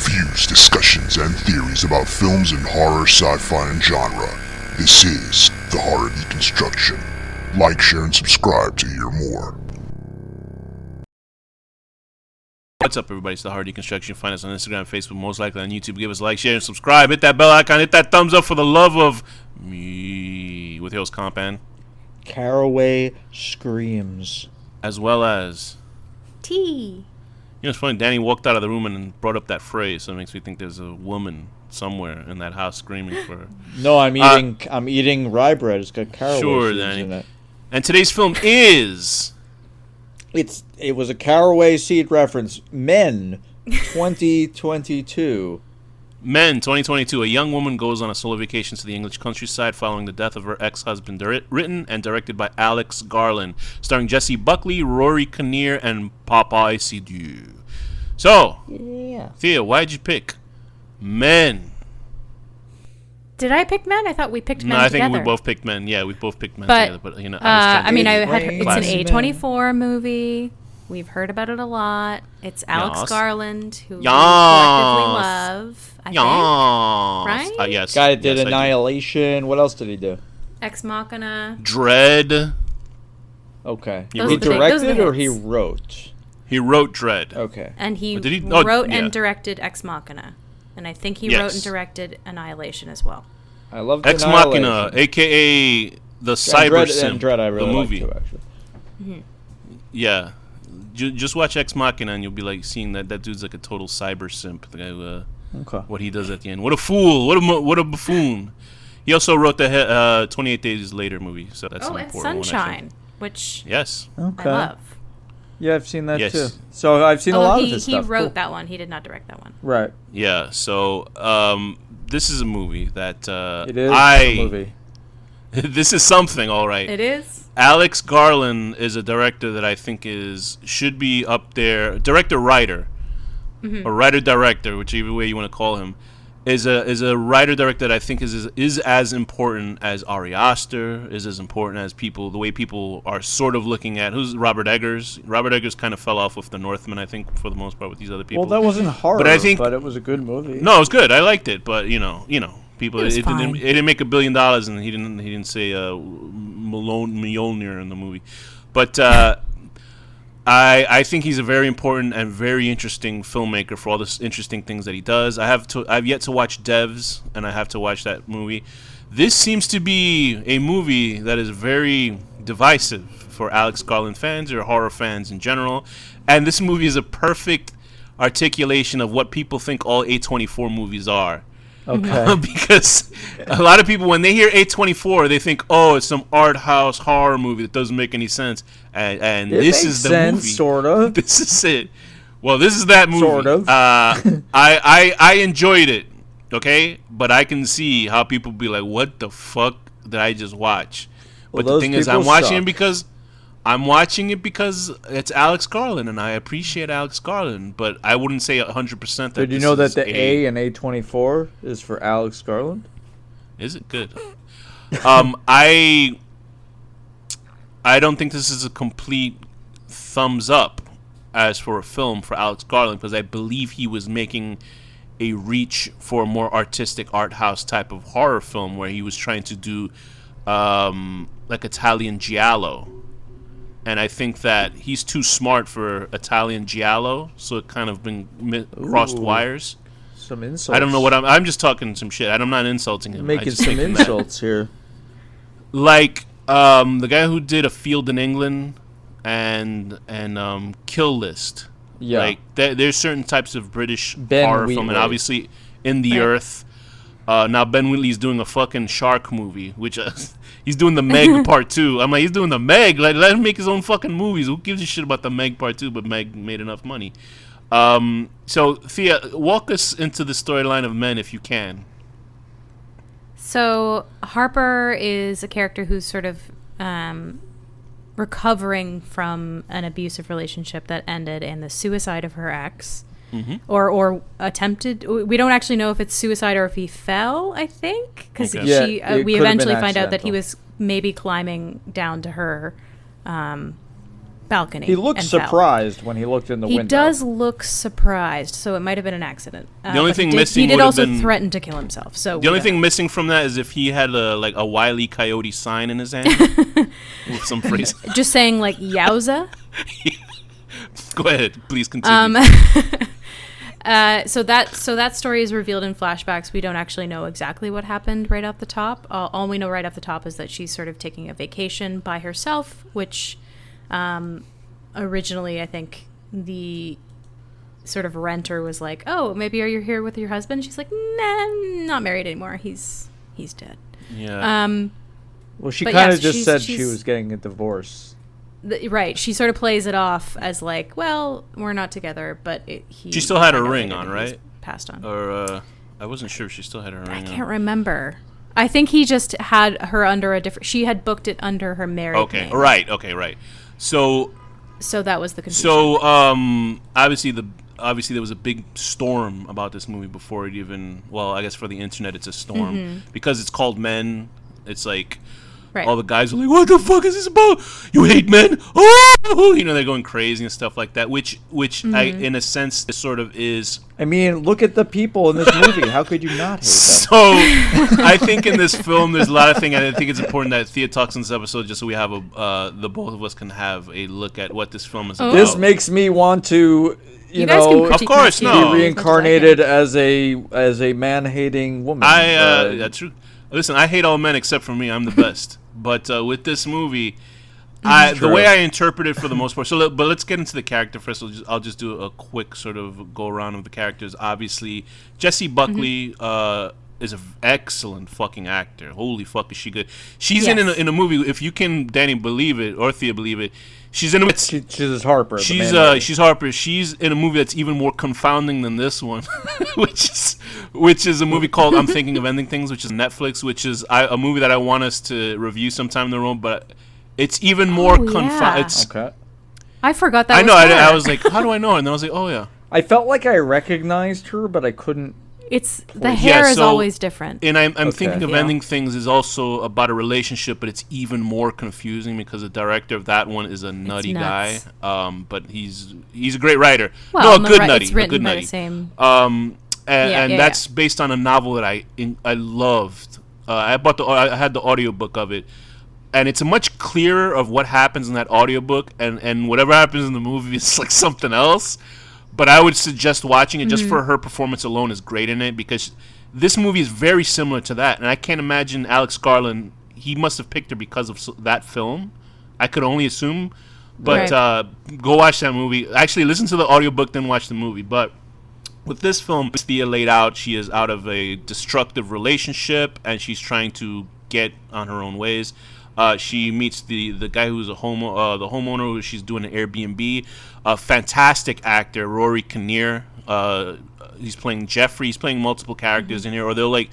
reviews, discussions, and theories about films in horror, sci-fi, and genre. This is the Horror Deconstruction. Like, share, and subscribe to hear more. What's up, everybody? It's the Horror Deconstruction. Find us on Instagram, Facebook, most likely on YouTube. Give us a like, share, and subscribe. Hit that bell icon. Hit that thumbs up for the love of me. With your host, Komp, and Caraway Screams. as well as T. You know, it's funny. Danny walked out of the room and brought up that phrase, so it makes me think there's a woman somewhere in that house screaming for her. No, I'm eating rye bread. It's got caraway seeds in it. And today's film is It was a caraway seed reference. Men, 2022. Men 2022. A young woman goes on a solo vacation to the English countryside following the death of her ex-husband. Written and directed by Alex Garland, starring Jesse Buckley, Rory Kinnear, and Popeye Sidiou. So, Yeah. Thea, why'd you pick Men? Did I pick Men? I thought we picked Men No, I together. think we both picked Men. Yeah, we both picked Men But, together. But you know, it's an Classic. A24 movie. We've heard about it a lot. It's Alex Yes. Garland, who we Yes. collectively love. I think. Right? Yes. Guy did Yes, I do. Annihilation. What else did he do? Ex Machina. Dread. Okay. He Those He are the big- those are directed the or he hits. wrote? He wrote Dread. Okay. And he, Did he- oh, wrote yeah. and directed Ex Machina. And I think he Yes. wrote and directed Annihilation as well. I love Ex Machina, a.k.a. the Cyber Simp, Dread I really the movie. like too, actually. Yeah. Just watch Ex Machina and you'll be like seeing that dude's like a total cyber simp. The guy who, Okay. what he does at the end. What a fool. What a buffoon. He also wrote the 28 Days Later movie, so that's an And important one. Sunshine, which Yes. Okay. I love. Yeah, I've seen that Yes. too. So I've seen a Although lot he, of his he stuff. wrote Cool. that one. He did not direct that one. Right. Yeah. So this is a movie that It is a movie. This is something, all right. It is? Alex Garland is a director that I think should be up there. Director-writer, or writer-director, whichever way you want to call him, is a writer-director that I think is as important as Ari Aster, is as important as the way people are sort of looking at. Who's Robert Eggers? Robert Eggers kind of fell off with The Northman, I think, for the most part with these other people. Well, that wasn't horror, But I think- it was a good movie. No, it was good. I liked it, but you know, people. It was It fine. didn't make $1 billion, and he didn't say Mjolnir in the movie. But I think he's a very important and very interesting filmmaker for all the interesting things that he does. I've yet to watch Devs, and I have to watch that movie. This seems to be a movie that is very divisive for Alex Garland fans or horror fans in general, and this movie is a perfect articulation of what people think all A24 movies are. Okay. Because a lot of people, when they hear A24, they think, oh, it's some art house horror movie that doesn't make any sense. And It this makes is the sense, movie. sort of. This is it. Well, this is that movie. Sort of. I enjoyed it, okay? But I can see how people be like, what the fuck did I just watch? Well, But the those thing is, people I'm watching suck. it because it's Alex Garland, and I appreciate Alex Garland, but I wouldn't say 100% that. Did you this know that is the A in A24 is for Alex Garland? Is it good? I don't think this is a complete thumbs up as for a film for Alex Garland, because I believe he was making a reach for a more artistic art house type of horror film where he was trying to do like Italian giallo. And I think that he's too smart for Italian giallo, so it kind of been crossed Ooh. wires. Some insults. I don't know what I'm just talking some shit. I'm not insulting him. I Making just some think that- insults here. Like the guy who did A Field in England and Kill List. Yeah. Like there's certain types of British Ben horror film, and Wheatley. obviously In the Right. Earth. Now Ben Wheatley's doing a fucking shark movie, which he's doing the Meg Part 2. I'm like, he's doing the Meg. Like, let him make his own fucking movies. Who gives a shit about the Meg Part 2? But Meg made enough money. So Thea, walk us into the storyline of Men if you can. So Harper is a character who's sort of recovering from an abusive relationship that ended in the suicide of her ex. Or attempted. We don't actually know if it's suicide or if he fell, I think, because Okay. Yeah, she could've we been eventually find out that he accidental. was maybe climbing down to her balcony. He looked and fell. surprised when he looked in the window. He does look surprised, so it might have been an accident. The only but thing he missing he did would have also been- threaten to kill himself. So The only thing missing from that is if he had a Wile E. Coyote sign in his hand with some phrase. just saying like "yowza." Go ahead, please continue. So that story is revealed in flashbacks. We don't actually know exactly what happened right off the top. All we know right off the top is that she's sort of taking a vacation by herself, which originally I think the sort of renter was like, "Oh, maybe are you here with your husband?" She's like, "Nah, not married anymore. He's dead." Yeah. Well, she But kind of yes, just said she's- she was getting a divorce. Right. She sort of plays it off as like, "Well, we're not together," but She still had her found out ring later on, that he's right? Passed on. Or I wasn't sure if she still had her ring I on. can't remember. I think he just had her under a different. She had booked it under her married Okay, name. right. Okay, right. So that was the confusion. So obviously there was a big storm about this movie before it even. Well, I guess for the internet it's a storm because it's called Men. It's like right. all the guys are like, "What the fuck is this about? You hate men?" Oh, you know, they're going crazy and stuff like that. Which I, in a sense, this sort of is. I mean, look at the people in this movie. How could you not hate them? So I think in this film there's a lot of things. And I think it's important that Thea talks in this episode just so we have the both of us can have a look at what this film is about. This makes me want to, you guys can know, critique Of course, my no. TV be as much as I reincarnated can. as a man-hating woman. That's true. Listen, I hate all men except for me. I'm the best. But with this movie, the true. way I interpret it for the most part. But let's get into the character first. I'll just do a quick sort of go around of the characters. Obviously, Jessie Buckley is an excellent fucking actor. Holy fuck, is she good? She's Yes. in a movie. If you can, Danny, believe it, or Thea believe it, she's in a. She's Harper. the She's man-hating. she's Harper. She's in a movie that's even more confounding than this one, which is a movie called I'm Thinking of Ending Things, which is Netflix, which is a movie that I want us to review sometime in the room. But it's even more Oh, yeah. It's Okay. I forgot that. I know. Was her. I was like, how do I know her? And then I was like, oh yeah. I felt like I recognized her, but I couldn't. It's the hair Yeah, is so- always different. And I'm Okay. Thinking of Yeah. Ending Things is also about a relationship, but it's even more confusing because the director of that one is a nutty guy. nuts. But he's a great writer. Well, no, a no, good right, nutty. it's A written good by nutty. the same. And Yeah, that's based on a novel that I loved. I had the audiobook of it, and it's a much clearer of what happens in that audiobook, and whatever happens in the movie is like something else. But I would suggest watching it just for her performance alone is great in it, because this movie is very similar to that, and I can't imagine Alex Garland. He must have picked her because of that film. I could only assume. But go watch that movie. Actually, listen to the audiobook, then watch the movie. But with this film, Thea laid out, she is out of a destructive relationship, and she's trying to get on her own ways. She meets the guy who's the homeowner who she's doing an Airbnb. A fantastic actor, Rory Kinnear. He's playing Jeffrey. He's playing multiple characters in here, or they're like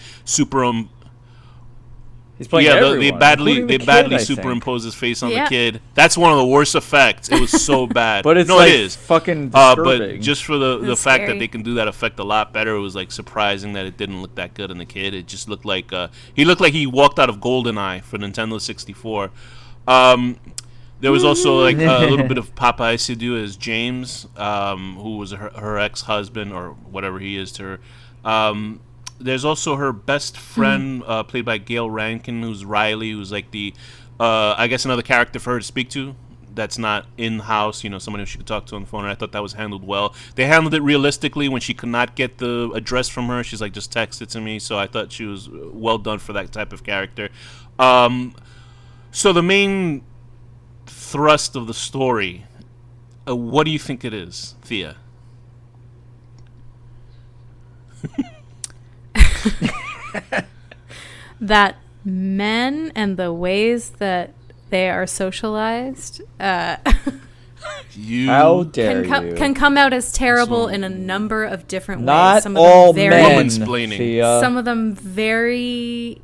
He's playing everyone, including the they kid, badly I think. superimpose his face on Yeah. the kid. That's one of the worst effects. It was so bad. But it's no, like it is fucking But disturbing. just for the That's fact scary. that they can do that effect a lot better, it was like surprising that it didn't look that good in the kid. It just looked like he looked like he walked out of GoldenEye for Nintendo 64. There was also like a little bit of Papa Isidue as James, who was her ex-husband or whatever he is to her. There's also her best friend, played by Gail Rankin, who's Riley, who's like the, I guess another character for her to speak to that's not in-house, someone who she could talk to on the phone, and I thought that was handled well. They handled it realistically. When she could not get the address from her, she's like, just text it to me, so I thought she was well done for that type of character. So the main thrust of the story, what do you think it is, Thea? That men and the ways that they are socialized You How dare you? can come out as terrible in a number of different ways. Not Some all of them very, men, Womansplaining. Thea. some of them very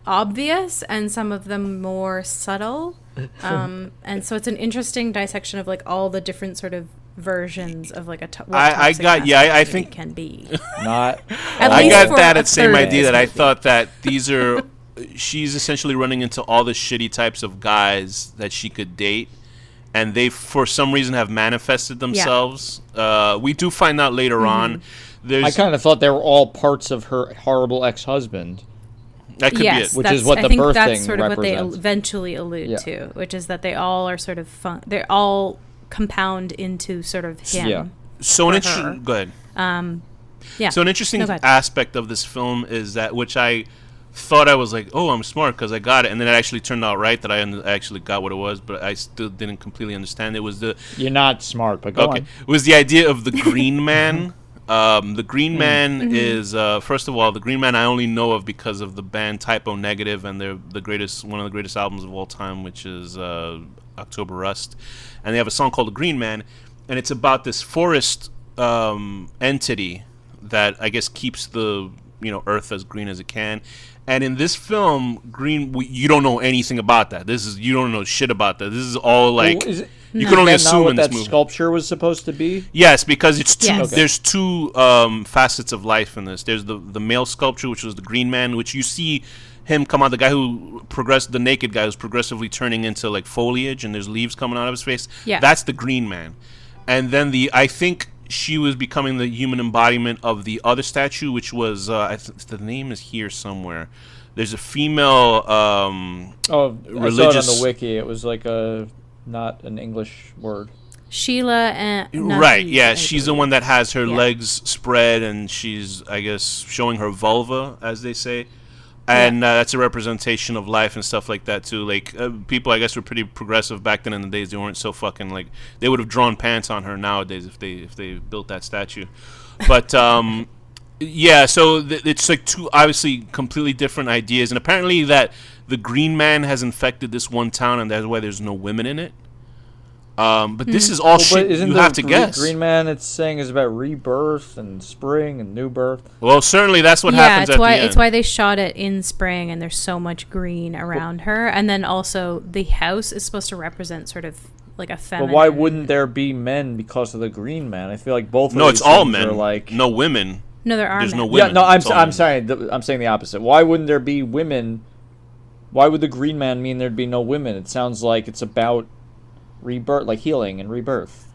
obvious, and some of them more subtle. And so it's an interesting dissection of like all the different sort of versions of like what I toxic got- yeah, I masculinity think- can be. Not. At I least got for that a at same third of idea this that I movie. thought that these are she's essentially running into all the shitty types of guys that she could date, and they for some reason have manifested themselves. We do find out later on. I kind of thought they were all parts of her horrible ex-husband. That could be it. Which is what the birth thing that's sort of represents. what they eventually allude to, which is that they all are sort of they all compound into sort of him. Yeah. So an interesting. Go ahead. Yeah. So an interesting aspect of this film is that, which I thought I was like, oh, I'm smart because I got it, and then it actually turned out right that I actually got what it was, but I still didn't completely understand. It was the. You're not smart, but go on. It was the idea of the Green Man. The Green Man is first of all, the Green Man I only know of because of the band Typo Negative and they're one of the greatest albums of all time, which is October Rust, and they have a song called The Green Man, and it's about this forest entity that I guess keeps the Earth as green as it can. And in this film, you don't know anything about that. You don't know shit about that. This is all like you can only assume in this movie. That sculpture was supposed to be? Yes, because it's two. Yes. There's two facets of life in this. There's the male sculpture, which was the Green Man, which you see him come out. The guy the naked guy who's progressively turning into like foliage, and there's leaves coming out of his face. Yeah, that's the Green Man. And then I think she was becoming the human embodiment of the other statue, which was the name is here somewhere. There's a female religious. I saw it on the wiki. It was like not an English word. Sheila and right, yeah, she's the one that has her legs spread and she's, I guess, showing her vulva, as they say. And that's a representation of life and stuff like that too. Like people, I guess, were pretty progressive back then in the days. They weren't so fucking like they would have drawn pants on her nowadays if they built that statue. But yeah, so it's like two obviously completely different ideas. And apparently that the Green Man has infected this one town, and that's why there's no women in it. But this is all shit you have to guess. Green Man, it's saying, is about rebirth and spring and new birth. Well, certainly that's what happens at the end. It's why they shot it in spring, and there's so much green around her. And then also the house is supposed to represent sort of like a feminine. But why wouldn't there be men because of the Green Man? I feel like both of No, these it's all things men. are like no women. No, there are There's men. no women. Yeah, no, I'm men. sorry. I'm saying the opposite. Why wouldn't there be women? Why would the Green Man mean there'd be no women? It sounds like it's about rebirth, like healing and rebirth.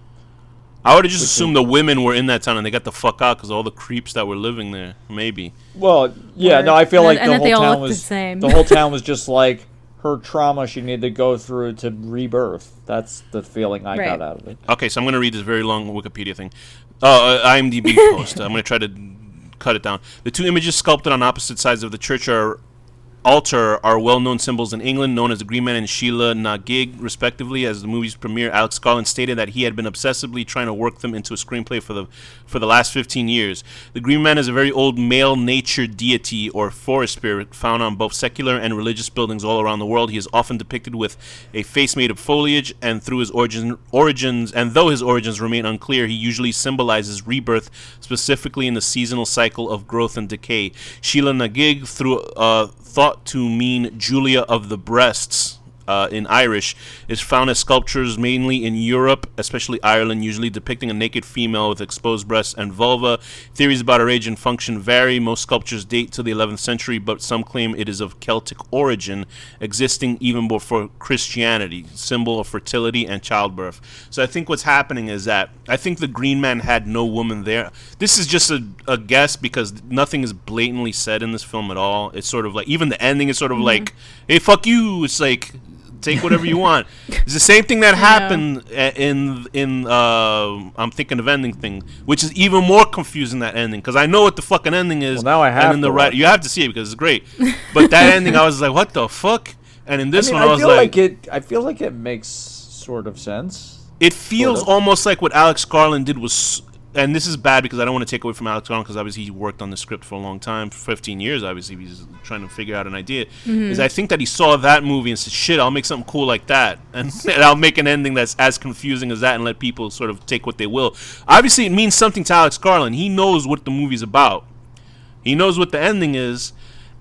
I would have just assumed the women were in that town and they got the fuck out because all the creeps that were living there. Maybe. Well, yeah, no, I feel like and the that whole they all town look was the same. the whole town was just like her trauma she needed to go through to rebirth. That's the feeling I got out of it. Okay, so I'm going to read this very long Wikipedia thing. IMDb post. I'm going to try to cut it down. The two images sculpted on opposite sides of the church altar are well-known symbols in England, known as the Green Man and Sheila na gig, respectively. As the movie's premiere, Alex Garland stated that he had been obsessively trying to work them into a screenplay for the last 15 years. The Green Man is a very old male nature deity or forest spirit found on both secular and religious buildings all around the world. He is often depicted with a face made of foliage, and though his origins remain unclear, he usually symbolizes rebirth, specifically in the seasonal cycle of growth and decay. Sheila na gig, thought to mean Julia of the breasts in Irish, is found as sculptures mainly in Europe, especially Ireland, usually depicting a naked female with exposed breasts and vulva. Theories about her age and function vary. Most sculptures date to the 11th century, but some claim it is of Celtic origin, existing even before Christianity, symbol of fertility and childbirth. So I think what's happening is that I think the Green Man had no woman there. This is just a guess because nothing is blatantly said in this film at all. It's sort of like, even the ending is sort of like, hey, fuck you. It's like, take whatever you want. It's the same thing that happened in I'm thinking of ending thing, which is even more confusing, that ending, because I know what the fucking ending is. Well, now I have to. You have to see it because it's great. But that ending, I was like, what the fuck? And in this one, I was like, I feel like it makes sort of sense. It feels almost like what Alex Garland did was. And this is bad because I don't want to take away from Alex Garland, because obviously he worked on the script for a long time, for 15 years, obviously he's trying to figure out an idea. Is I think that he saw that movie and said, shit, I'll make something cool like that. And I'll make an ending that's as confusing as that and let people sort of take what they will. Obviously it means something to Alex Garland. He knows what the movie's about. He knows what the ending is.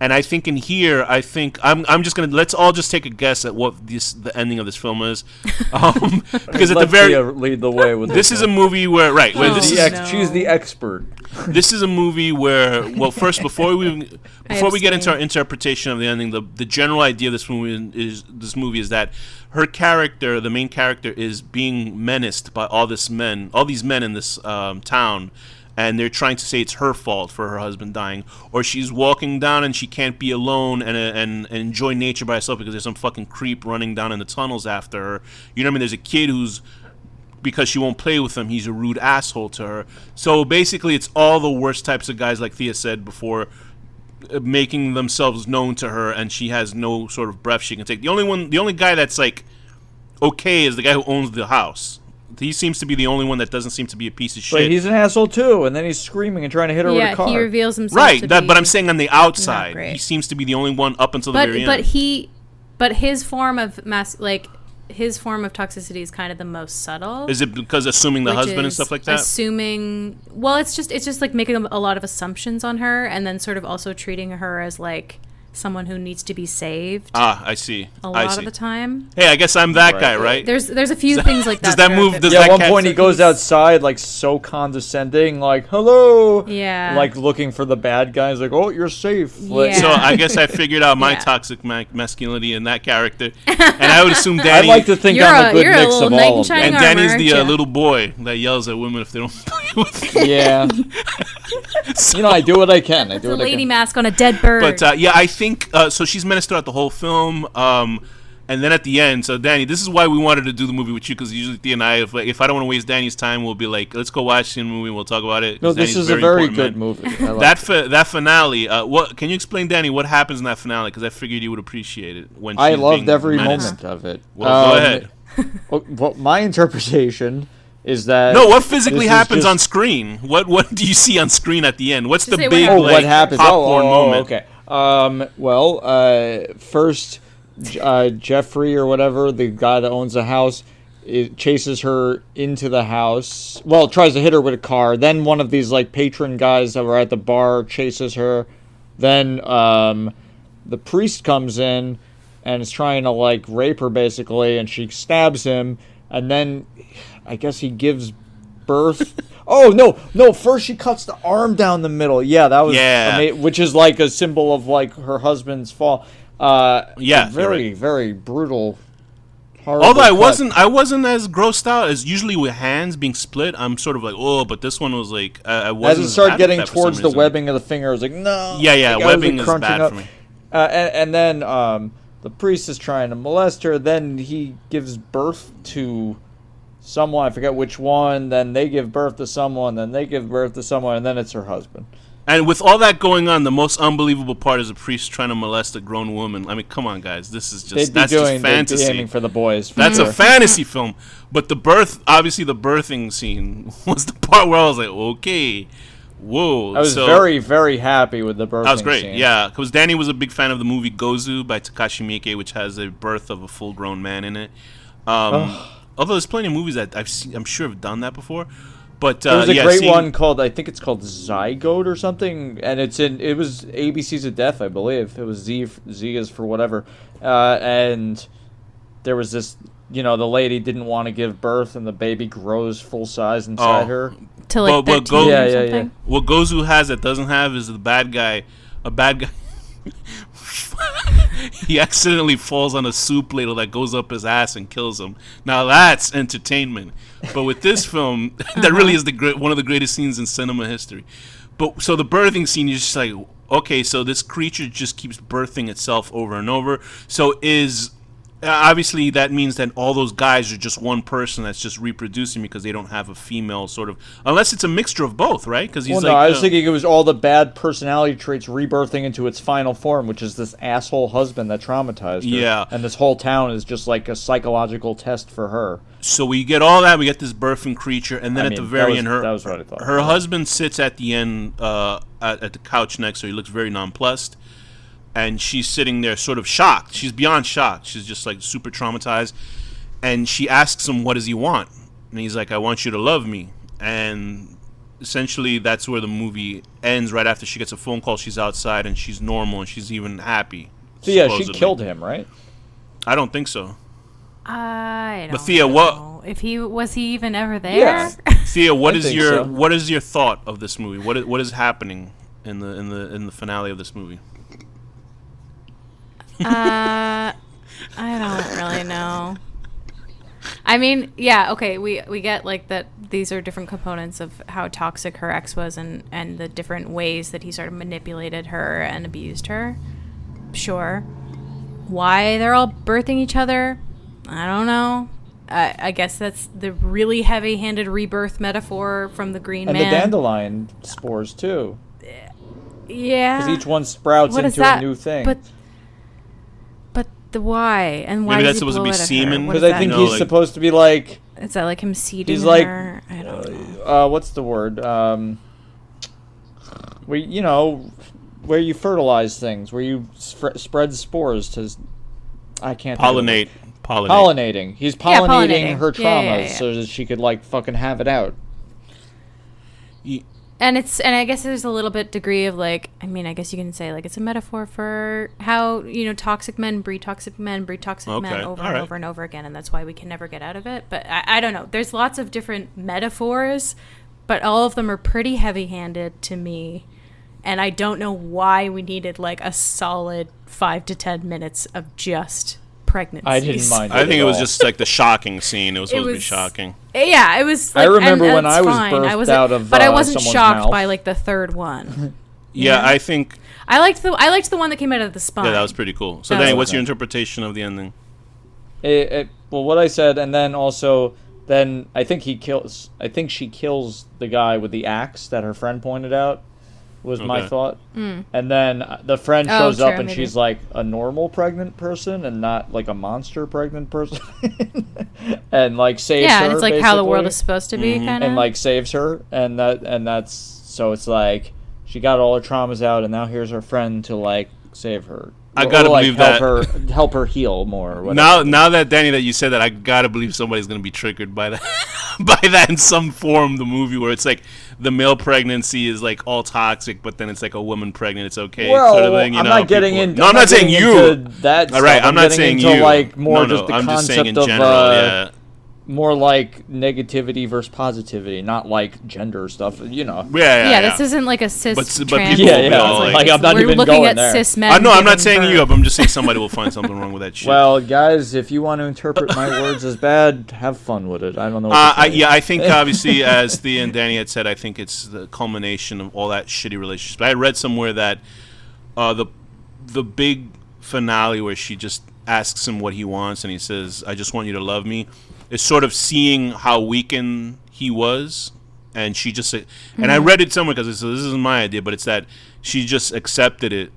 And I think in here, I'm just gonna let's all just take a guess at what the ending of this film is, because at the very lead the way with this is a movie where she's the expert. This is a movie where, well, first before we get into our interpretation of the ending, the general idea of this movie is that her character, the main character, is being menaced by all these men in this town. And they're trying to say it's her fault for her husband dying, or she's walking down and she can't be alone and enjoy nature by herself because there's some fucking creep running down in the tunnels after her. You know what I mean? There's a kid who's, because she won't play with him, he's a rude asshole to her. So basically, it's all the worst types of guys, like Thea said before, making themselves known to her, and she has no sort of breath she can take. The only guy that's like okay is the guy who owns the house. He seems to be the only one that doesn't seem to be a piece of shit. But he's an asshole too, and then he's screaming and trying to hit her with a car. Yeah, he reveals himself right, to but I'm saying on the outside, he seems to be the only one up until the very end. But his form of his form of toxicity is kind of the most subtle. Is it because assuming the husband and stuff like that? Well, it's just like making a lot of assumptions on her, and then sort of also treating her as like someone who needs to be saved. I see. A lot of the time. Hey, I guess I'm that guy, right? There's a few things like that. Does that move? At one point he goes outside like so condescending, like hello. Yeah. Like looking for the bad guys, like oh you're safe. Yeah. So I guess I figured out my toxic masculinity in that character, and I would assume Danny. I like to think I'm a good mix of all of them. And Danny's the little boy that yells at women if they don't play with him. Yeah. So, I do what I can. I do what I can. Lady mask on a dead bird. But I think so. She's menaced throughout the whole film, and then at the end. So Danny, this is why we wanted to do the movie with you, because usually Thea and I, if I don't want to waste Danny's time, we'll be like, let's go watch the movie and we'll talk about it. No, this is a very good movie. That finale. What can you explain, Danny? What happens in that finale? Because I figured you would appreciate it when I loved every menaced. moment of it. Well, go ahead. Well, my interpretation is that what physically happens on screen? What do you see on screen at the end? What's the big what happens? popcorn moment? Okay. First, Jeffrey or whatever, the guy that owns the house, chases her into the house. Well, tries to hit her with a car. Then one of these like patron guys that were at the bar chases her. Then the priest comes in and is trying to like rape her basically, and she stabs him. And then I guess he gives birth. Oh, no. First she cuts the arm down the middle. Yeah, that was amazing, which is like a symbol of like her husband's fall. Very, very brutal. Although I wasn't as grossed out as usually with hands being split. I'm sort of like, oh, but this one was like, I wasn't. As it started getting towards the webbing of the finger, I was like, no. Yeah, webbing is bad for me. And then the priest is trying to molest her. Then he gives birth to someone, I forget which one. Then they give birth to someone. Then they give birth to someone, and then it's her husband. And with all that going on, the most unbelievable part is a priest trying to molest a grown woman. I mean, come on, guys, this is just just fantasy. They'd be aiming for the boys. That's a fantasy film. But the birthing scene was the part where I was like, okay, whoa. I was very, very happy with the birthing scene. That was great, yeah, because Danny was a big fan of the movie Gozu by Takashi Miike, which has a birth of a full-grown man in it. Although there's plenty of movies that I'm sure have done that before. But there was a great one called, I think it's called Zygote or something, and it was ABC's of Death, I believe. It was Z is for whatever, and there was this, the lady didn't want to give birth, and the baby grows full size inside her. To like 13 or something? Yeah. What Gozu has that doesn't have is a bad guy. He accidentally falls on a soup ladle that goes up his ass and kills him. Now that's entertainment. But with this film, that really is one of the greatest scenes in cinema history. But so the birthing scene, you're just like, okay, so this creature just keeps birthing itself over and over. So obviously that means that all those guys are just one person that's just reproducing because they don't have a female sort of, unless it's a mixture of both, right? Because I was thinking it was all the bad personality traits rebirthing into its final form, which is this asshole husband that traumatized her. Yeah, and this whole town is just like a psychological test for her. So we get all that, we get this birthing creature, and then at the very end, that was what I thought. Her husband sits at the end at the couch next to her. He looks very nonplussed. And she's sitting there sort of shocked. She's beyond shocked. She's just like super traumatized. And she asks him, what does he want? And he's like, I want you to love me. And essentially that's where the movie ends. Right after she gets a phone call, she's outside and she's normal and she's even happy. So yeah, she supposedly. killed him, right? I don't think so. I don't But Thea, know. If he was he even ever there? Yeah. Thea, what I is think your so. what is your thought of this movie? What is happening in the finale of this movie? I don't really know. I mean, yeah, okay, we get like that these are different components of how toxic her ex was and the different ways that he sort of manipulated her and abused her. Sure. Why they're all birthing each other, I don't know. I guess that's the really heavy-handed rebirth metaphor from the Green And Man. the dandelion spores too, Yeah. because each one sprouts What is into that? a new thing. But the why and why Maybe does that's he supposed to blow be it at her? semen? What Because does I think that know, he's like- supposed to be like, mean? Is that like him seeding he's like, her? I don't know. what's the word? Where you fertilize things, where you spread spores to, I can't think of it. Pollinating. He's Yeah, pollinating her pollinating. Yeah, traumas so that she could like fucking have it out. And I guess there's a little bit degree of like, I mean, I guess you can say like it's a metaphor for how, toxic men breed toxic men Okay, over and all right. over and over again, and that's why we can never get out of it. But I don't know. There's lots of different metaphors, but all of them are pretty heavy-handed to me. And I don't know why we needed like a solid 5 to 10 minutes of just pregnancies. I didn't mind. I think it was all. just like the shocking scene. It was supposed to be was- shocking. Yeah, it was. I Like, remember and when it's I was fine. birthed wasn't- out of, but I wasn't someone's shocked mouth. by like the third one. Yeah, Yeah. I think I liked the one that came out of the spine. that was pretty cool. So That was Danny, what's okay. your interpretation of the ending? Well, what I said, and then also, then I think she kills the guy with the axe that her friend pointed out. Was my Okay. thought. And then the friend Oh, shows up true, and maybe. she's like a normal pregnant person and not like a monster pregnant person, and like saves Yeah, her. and it's like how the world basically. is supposed to be, kind of. And like saves her, and that's so it's like she got all her traumas out, and now here's her friend to like save her. I gotta Or, like, believe help her heal more. Or whatever. Now that Danny, that you said that, I gotta believe somebody's gonna be triggered by that, by that in some form. The movie where it's like the male pregnancy is like all toxic, but then it's like a woman pregnant, it's okay. Well, sort of thing, I'm not getting into. No, I'm not saying getting you. into that. All right, stuff. I'm not getting saying into, you. Like more no, just the I'm just concept saying in of general. Yeah. more like negativity versus positivity, not like gender stuff. Yeah, this isn't like a cis But trans. people Yeah, will, like, I'm not we're even looking going at there. cis men. I know I'm not giving saying birth. you, but I'm just saying somebody will find something wrong with that shit. Well, guys, if you want to interpret my words as bad, have fun with it. I don't know. What to say. I think obviously, as Thea and Danny had said, I think it's the culmination of all that shitty relationships. But I read somewhere that the big finale where she just asks him what he wants and he says, "I just want you to love me," is sort of seeing how weakened he was, and she just and I read it somewhere because this isn't my idea, but it's that she just accepted it,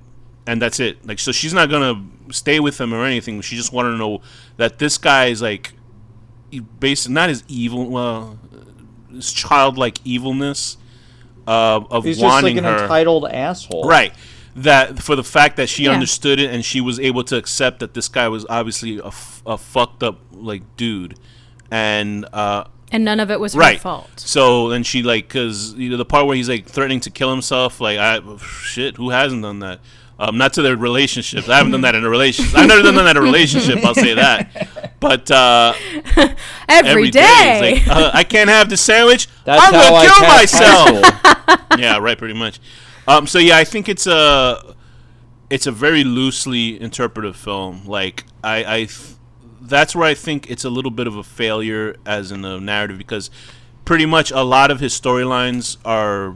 and that's it. Like, so she's not gonna stay with him or anything. She just wanted to know that this guy is like, not his evil, well, his childlike evilness of He's just wanting like an her, entitled asshole. right? That for the fact that she Yeah. understood it and she was able to accept that this guy was obviously a fucked up like dude, and And none of it was her right. fault. So then she like, cause the part where he's like threatening to kill himself, like shit, who hasn't done that? Not to their relationships. I haven't done that in a relationship. I've never done that in a relationship. I'll say that. But Every day. it's like, I can't have the sandwich. That's I'm how gonna I kill passed high myself. school. Yeah, right. Pretty much. So yeah, I think it's a very loosely interpretive film. Like that's where I think it's a little bit of a failure as in a narrative, because pretty much a lot of his storylines are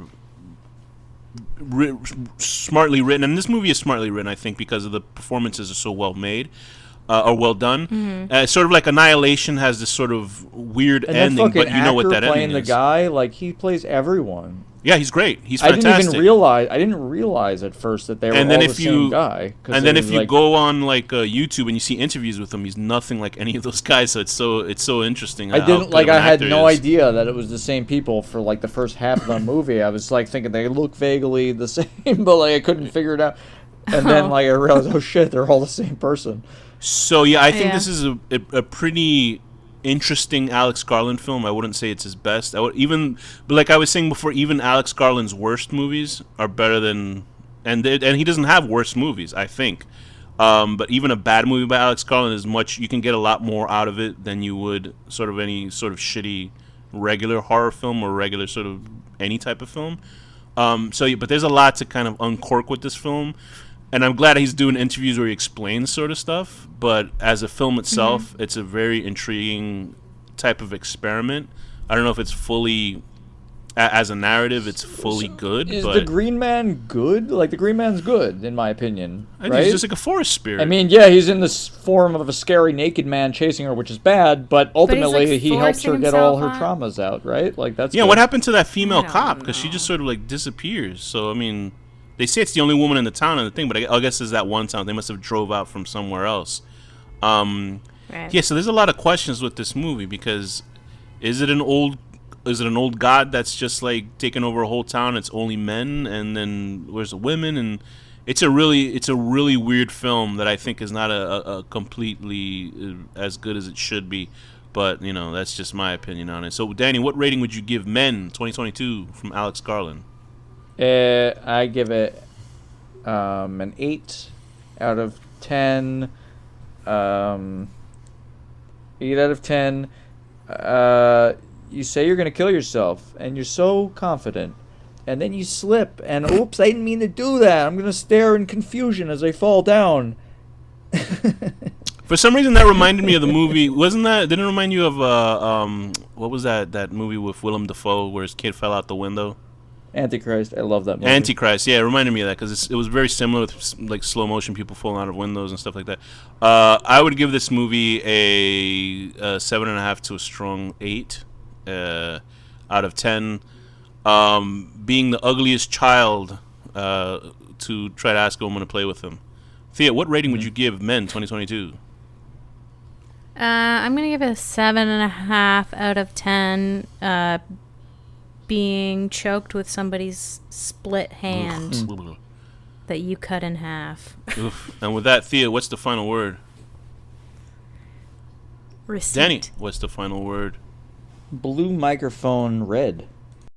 smartly written, and this movie is smartly written, I think, because of the performances are so well made or well done. Sort of like Annihilation has this sort of weird And ending, that fucking but you know what actor that ending playing the is. guy, like he plays everyone. Yeah, he's great. He's I fantastic. didn't even realize at first that they were And then all if the you same guy. 'cause and it then was if you like- go on like YouTube and you see interviews with him, he's nothing like any of those guys. So it's so interesting. I how didn't good like. of an I had actor no he is. idea that it was the same people for like the first half of the movie. I was like thinking they look vaguely the same, but like I couldn't figure it out. And then like I realized, oh shit, they're all the same person. So yeah, I think Yeah. this is a pretty interesting Alex Garland film. I wouldn't say it's his best. But like I was saying before, even Alex Garland's worst movies are better than, and he doesn't have worse movies, I think. But even a bad movie by Alex Garland is much. You can get a lot more out of it than you would sort of any sort of shitty regular horror film or regular sort of any type of film. But there's a lot to kind of uncork with this film, and I'm glad he's doing interviews where he explains sort of stuff. But as a film itself, it's a very intriguing type of experiment. I don't know if it's fully, as a narrative, it's fully good. Is but the Green Man good? Like, the Green Man's good, in my opinion. I think right? he's just like a forest spirit. I mean, yeah, he's in this form of a scary naked man chasing her, which is bad, but ultimately like, he helps her get all her forcing himself traumas out, right? Like, that's yeah, good. what happened to that female I don't cop? Because she know. just sort of like disappears. So I mean, they say it's the only woman in the town and the thing, but I guess it's that one town. They must have drove out from somewhere else. Right. Yeah, so there's a lot of questions with this movie because is it an old god that's just like taking over a whole town? It's only men, and then where's the women? And it's a really weird film that I think is not a completely as good as it should be. But you know, that's just my opinion on it. So Danny, what rating would you give Men 2022 from Alex Garland? I give it an 8 out of 10. 8 out of 10. You say you're going to kill yourself, and you're so confident, and then you slip, and oops, I didn't mean to do that. I'm going to stare in confusion as I fall down. For some reason, that reminded me of the movie. Didn't it remind you of what was that movie with Willem Dafoe where his kid fell out the window? Antichrist. I love that movie. Antichrist, yeah, it reminded me of that because it was very similar with like slow motion people falling out of windows and stuff like that. I would give this movie a 7.5 to a strong 8 out of 10. Being the ugliest child to try to ask a woman to play with him. Thea, what rating would you give Men 2022? I'm gonna give it a 7.5 out of 10. Being choked with somebody's split hand that you cut in half. Oof. And with that, Thea, what's the final word? Receipt. Danny, what's the final word? Blue microphone red.